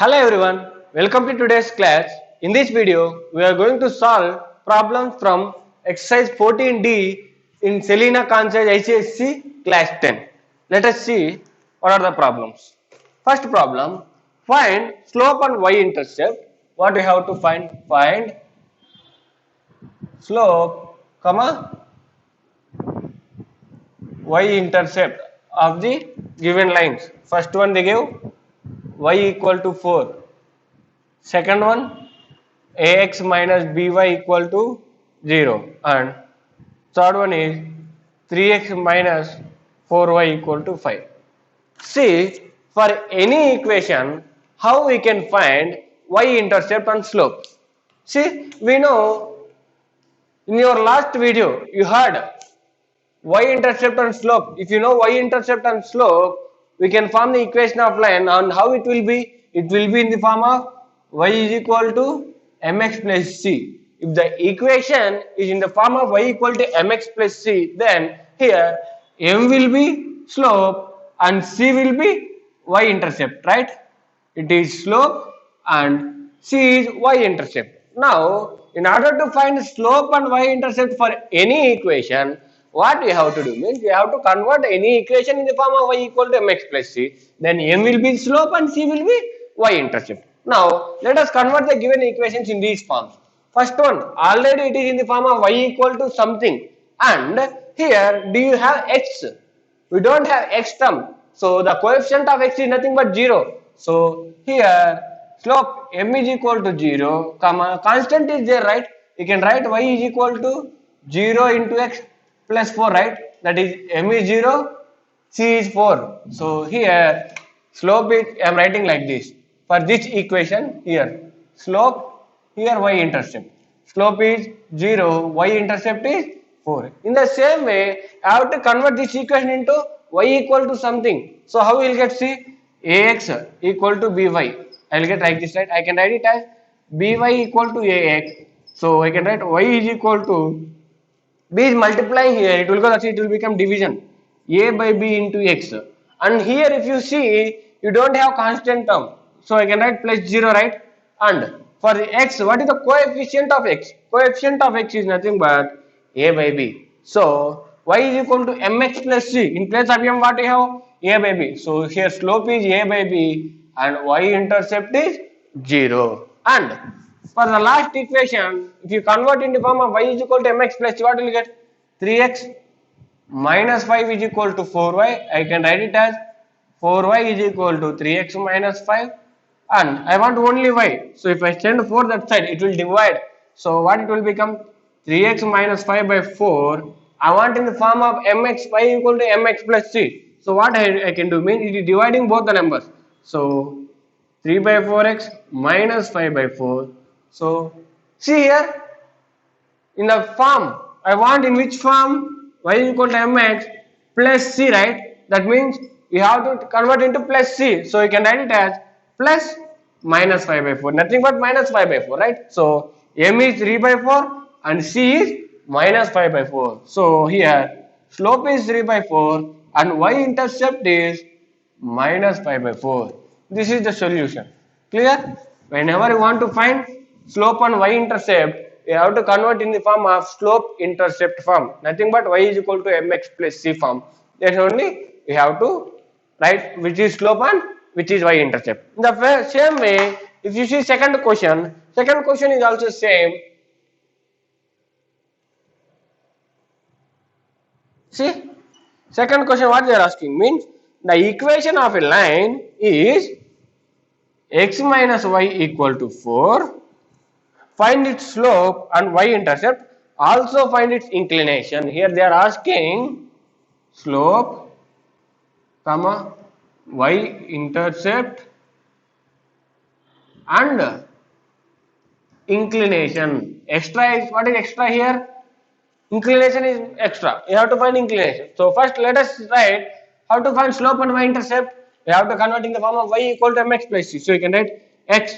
Hello everyone, welcome to today's class. In this video, we are going to solve problems from exercise 14D in Selina Kansai ICSC class 10. Let us see what are the problems. First problem, find slope and y-intercept. What we have to find? Find slope, comma, y-intercept of the given lines. First one they give y equal to 4. Second one, ax minus by equal to 0, and third one is 3x minus 4y equal to 5. See, for any equation, how we can find y-intercept and slope? See, we know in your last video you heard y-intercept and slope. If you know y-intercept and slope, we can form the equation of line, and how it will be? It will be in the form of y is equal to mx plus c. If the equation is in the form of y equal to mx plus c, then here m will be slope and c will be y-intercept, right? It is slope and c is y-intercept. Now, in order to find slope and y-intercept for any equation, what we have to do means we have to convert any equation in the form of y equal to mx plus c. Then m will be slope and c will be y-intercept. Now, let us convert the given equations in these forms. First one, already it is in the form of y equal to something, and here do you have x? We don't have x term, so the coefficient of x is nothing but 0. So here slope m is equal to 0, comma, constant is there, right? You can write y is equal to 0 into x plus 4, right? That is m is 0, c is 4. So here slope is, I am writing like this. For this equation here, slope, here y-intercept. Slope is 0, y-intercept is 4. In the same way, I have to convert this equation into y equal to something. So how we will get? See, ax equal to by. I will get like this, right? I can write it as by equal to ax. So I can write y is equal to, b is multiplying here, it will go, it will become division, a by b into x. And here if you see, you don't have constant term, so I can write plus 0, right? And for the x, what is the coefficient of x? Coefficient of x is nothing but a by b. So y is equal to mx plus c. In place of m, what we have? A by b. So here slope is a by b and y-intercept is 0. And for the last equation, if you convert in the form of y is equal to mx plus c, what will you get? 3x minus 5 is equal to 4y. I can write it as 4y is equal to 3x minus 5, and I want only y. So if I send 4 that side, it will divide. So what it will become? 3x minus 5 by 4. I want in the form of mx, y equal to mx plus c. So what I can do means it is dividing both the numbers. So 3 by 4x minus 5 by 4. So see here, in the form, I want in which form? Y is equal to mx plus c, right? That means you have to convert into plus c. So you can write it as plus minus 5 by 4. Nothing but minus 5 by 4, right? So m is 3 by 4 and c is minus 5 by 4. So here slope is 3 by 4 and y-intercept is minus 5 by 4. This is the solution. Clear? Whenever you want to find slope and y-intercept, you have to convert in the form of slope intercept form. Nothing but y is equal to mx plus c form. Then only you have to write which is slope and which is y-intercept. In the same way, if you see second question is also same. See, second question what they are asking means the equation of a line is x minus y equal to 4. Find its slope and y-intercept. Also find its inclination. Here they are asking slope, comma, y-intercept and inclination. Extra is, what is extra here? Inclination is extra. You have to find inclination. So first let us write how to find slope and y-intercept. You have to convert in the form of y equal to mx plus c. So you can write x,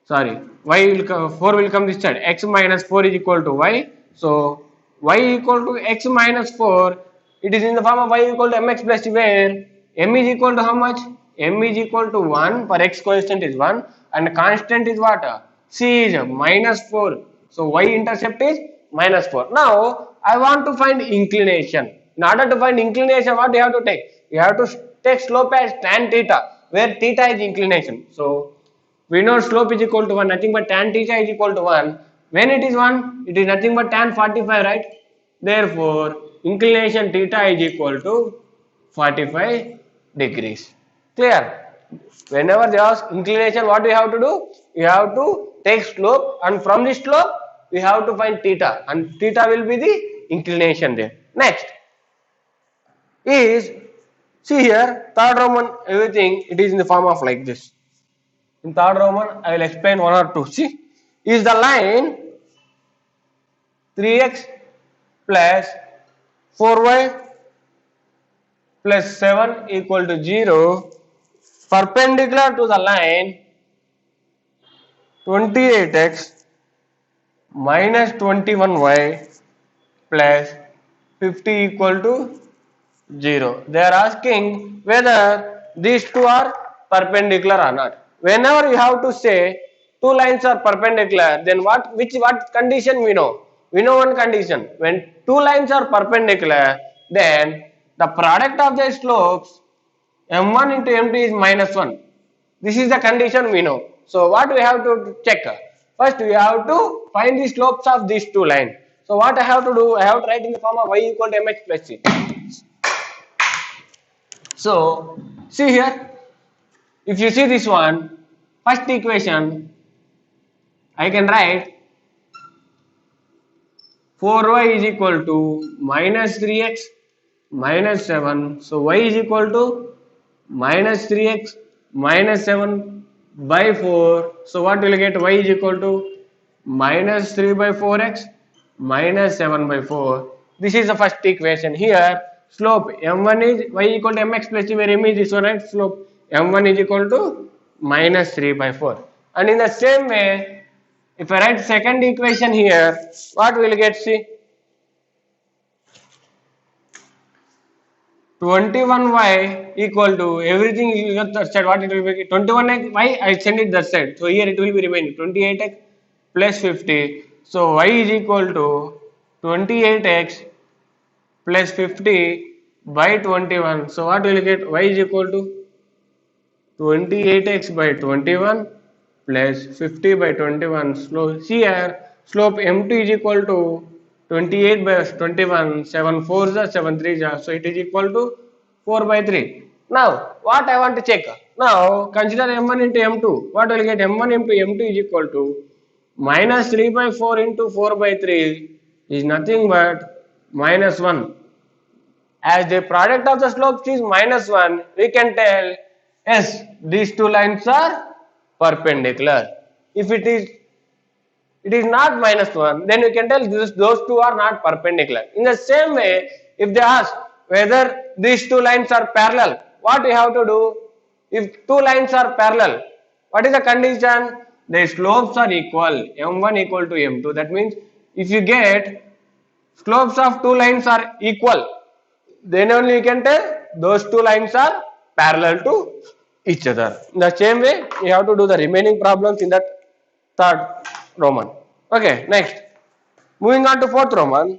sorry, y will come, 4 will come this side, x minus 4 is equal to y. So y equal to x minus 4, it is in the form of y equal to mx plus c, where m is equal to how much? m is equal to 1 for x coefficient is 1 and constant is what? C is minus 4. So y intercept is minus 4. Now I want to find inclination. In order to find inclination, what you have to take? You have to take slope as tan theta, where theta is inclination. So we know slope is equal to 1, nothing but tan theta is equal to 1. When it is 1, it is nothing but tan 45, right? Therefore, inclination theta is equal to 45 degrees. Clear? Whenever they ask inclination, what we have to do? We have to take slope, and from this slope, we have to find theta, and theta will be the inclination there. Next is, see here, third Roman, everything, it is in the form of like this. In third Roman, I will explain one or two. See, is the line 3x plus 4y plus 7 equal to 0 perpendicular to the line 28x minus 21y plus 50 equal to 0. They are asking whether these two are perpendicular or not. Whenever you have to say two lines are perpendicular, then what condition we know? We know one condition. When two lines are perpendicular, then the product of their slopes m1 into m2 is minus 1. This is the condition we know. So what we have to check? First we have to find the slopes of these two lines. So what I have to do? I have to write in the form of y equal to mx plus c. So see here, if you see this one, first equation, I can write 4y is equal to minus 3x minus 7. So y is equal to minus 3x minus 7 by 4. So what will you get? Y is equal to minus 3 by 4x minus 7 by 4. This is the first equation. Here slope m1 is y equal to mx plus c, where m is this one, right? Slope m1 is equal to minus 3 by 4. And in the same way, if I write second equation here, what will get? See, 21y equal to everything is that side. What it will be? 21y I send it that side. So here it will be remaining 28x plus 50. So y is equal to 28x plus 50 by 21. So what will you get? Y is equal to 28x by 21 plus 50 by 21. Slope here, slope m2 is equal to 28 by 21, 7 4s are 7 3s are, so it is equal to 4 by 3. Now what I want to check? Now consider m1 into m2. What will you get? m1 into m2 is equal to minus 3 by 4 into 4 by 3 is nothing but minus 1. As the product of the slopes is minus 1, we can tell yes, these two lines are perpendicular. If it is not minus 1, then we can tell those two are not perpendicular. In the same way, if they ask whether these two lines are parallel, what we have to do? If two lines are parallel, what is the condition? The slopes are equal, m1 equal to m2. That means if you get slopes of two lines are equal, then only you can tell those two lines are parallel to each other. In the same way, you have to do the remaining problems in that third Roman. Okay, next. Moving on to fourth Roman.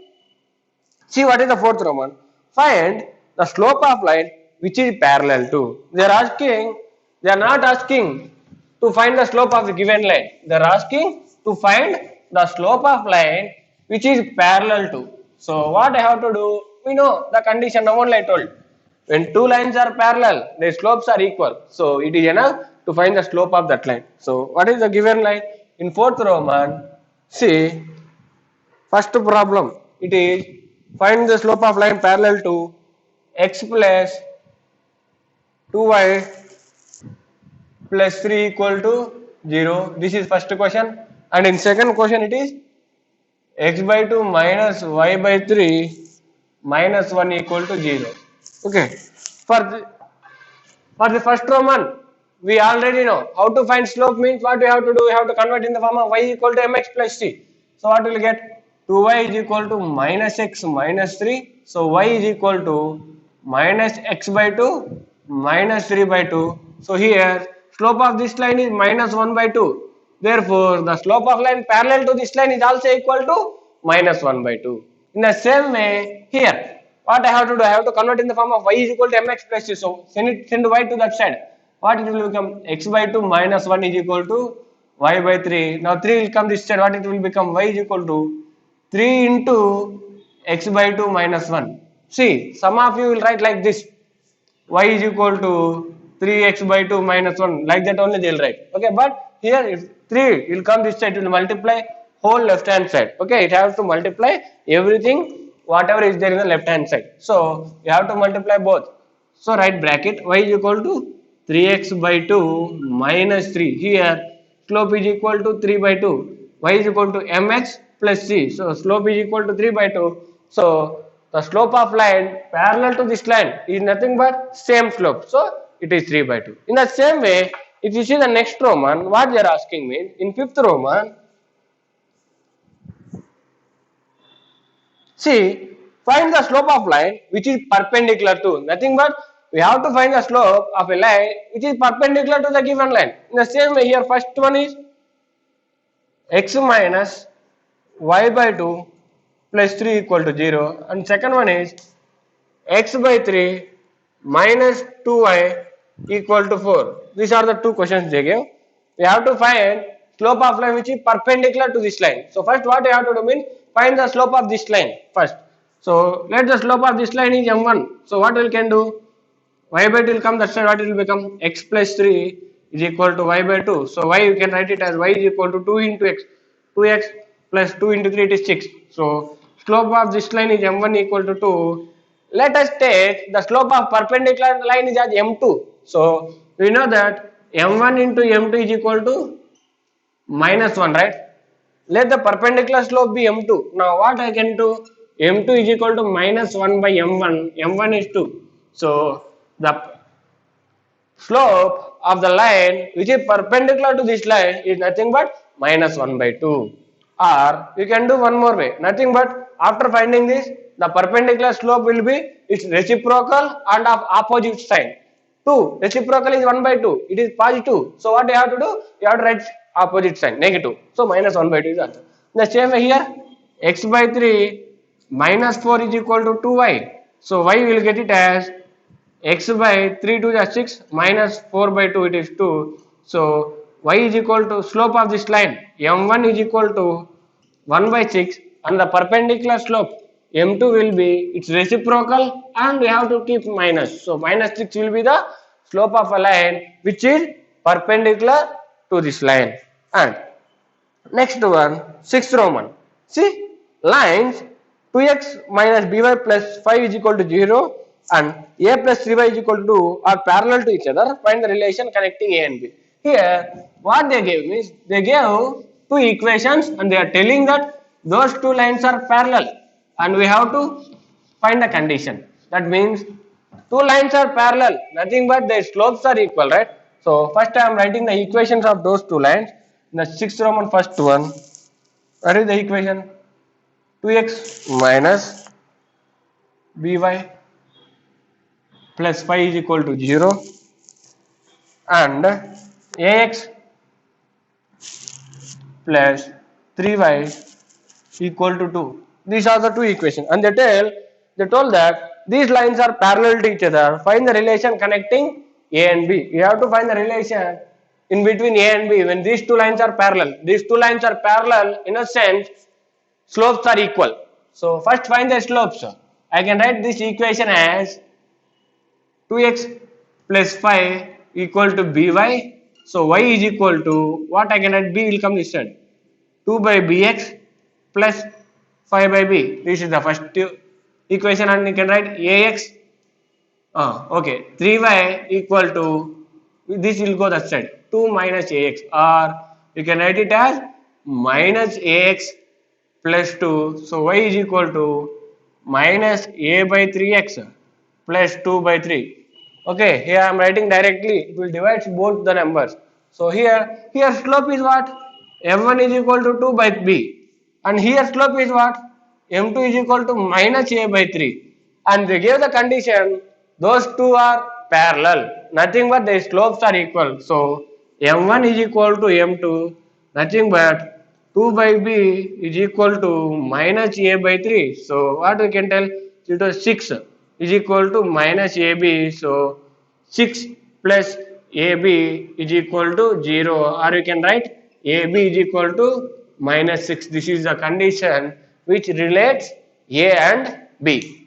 See what is the fourth Roman. Find the slope of line which is parallel to. They are not asking to find the slope of the given line. They are asking to find the slope of line which is parallel to. So what I have to do? We know the condition only I told. When two lines are parallel, their slopes are equal. So it is enough to find the slope of that line. So what is the given line? In fourth Roman, see, first problem, it is find the slope of line parallel to x plus 2y plus 3 equal to 0. This is first question. And in second question, it is x by 2 minus y by 3 minus 1 equal to 0. Okay. For the first Roman, we already know how to find slope means what we have to do. We have to convert in the form of y equal to mx plus c. So what will we get? 2y is equal to minus x minus 3. So y is equal to minus x by 2 minus 3 by 2 So here slope of this line is minus 1 by 2. Therefore, the slope of line parallel to this line is also equal to minus 1 by 2. In the same way, here, what I have to do? I have to convert in the form of y is equal to mx plus c. So send y to that side. What it will become? X by 2 minus 1 is equal to y by 3. Now 3 will come this side. What it will become? Y is equal to 3 into x by 2 minus 1. See, some of you will write like this. Y is equal to 3x by 2 minus 1. Like that only they will write. Okay, but here if 3 will come this side, it will multiply whole left hand side. Okay, it has to multiply everything, whatever is there in the left hand side. So, you have to multiply both. So, write bracket y is equal to 3x by 2 minus 3. Here, slope is equal to 3 by 2. Y is equal to mx plus c. So, slope is equal to 3 by 2. So, the slope of line parallel to this line is nothing but same slope. So, it is 3 by 2. In the same way, if you see the next Roman, what they are asking me, in 5th Roman, see, find the slope of line which is perpendicular to, nothing but we have to find the slope of a line which is perpendicular to the given line. In the same way, here first one is x minus y by 2 plus 3 equal to 0, and second one is x by 3 minus 2y equal to 4. These are the two questions they gave. We have to find slope of line which is perpendicular to this line. So first what you have to do means find the slope of this line first. So let the slope of this line is m1. So what we can do? Y by 2 will come that side. What it will become? X plus 3 is equal to y by 2. So y you can write it as y is equal to 2 into x. 2x plus 2 into 3 it is 6. So slope of this line is m1 equal to 2. Let us take the slope of perpendicular line is as m2. So we know that m1 into m2 is equal to minus 1, right? Let the perpendicular slope be m2. Now what I can do? m2 is equal to minus 1 by m1. m1 is 2. So the slope of the line which is perpendicular to this line is nothing but minus 1 by 2. Or you can do one more way. Nothing but after finding this, the perpendicular slope will be its reciprocal and of opposite sign. 2 reciprocal is 1 by 2. It is positive. So what you have to do? You have to write opposite sign, negative. So minus 1 by 2 is answer. The same way here, x by 3 minus 4 is equal to 2y. So y will get it as x by 3 to the 6 minus 4 by 2 it is 2. So y is equal to slope of this line m1 is equal to 1 by 6 and the perpendicular slope m2 will be its reciprocal and we have to keep minus. So minus 6 will be the slope of a line which is perpendicular to this line. And next one, 6th Roman. See, lines 2x minus by plus 5 is equal to 0 and a plus 3y is equal to 2 are parallel to each other. Find the relation connecting a and b. Here, what they gave is they gave two equations and they are telling that those two lines are parallel and we have to find the condition. That means two lines are parallel, nothing but their slopes are equal, right? So first I am writing the equations of those two lines. In the 6th Roman first one, what is the equation? 2x minus by plus 5 is equal to 0 and ax plus 3y equal to 2. These are the two equations and they told that these lines are parallel to each other. Find the relation connecting a and b. You have to find the relation in between a and b when these two lines are parallel. These two lines are parallel in a sense slopes are equal. So first find the slopes. I can write this equation as 2x plus 5 equal to by. So y is equal to what I can write, b will come this side, 2 by bx plus 5 by b. This is the first equation and you can write ax. Okay, 3y equal to, this will go that side, 2 minus ax, or you can write it as minus ax plus 2. So y is equal to minus a by 3x plus 2 by 3. Okay, here I am writing directly, it will divide both the numbers. So here slope is what? m1 is equal to 2 by b and here slope is what? m2 is equal to minus a by 3 and they gave the condition those two are parallel. Nothing but the slopes are equal. So m1 is equal to m2. Nothing but 2 by b is equal to minus a by 3. So what we can tell? It was 6 is equal to minus ab. So 6 plus ab is equal to 0, or you can write ab is equal to minus 6. This is the condition which relates a and b.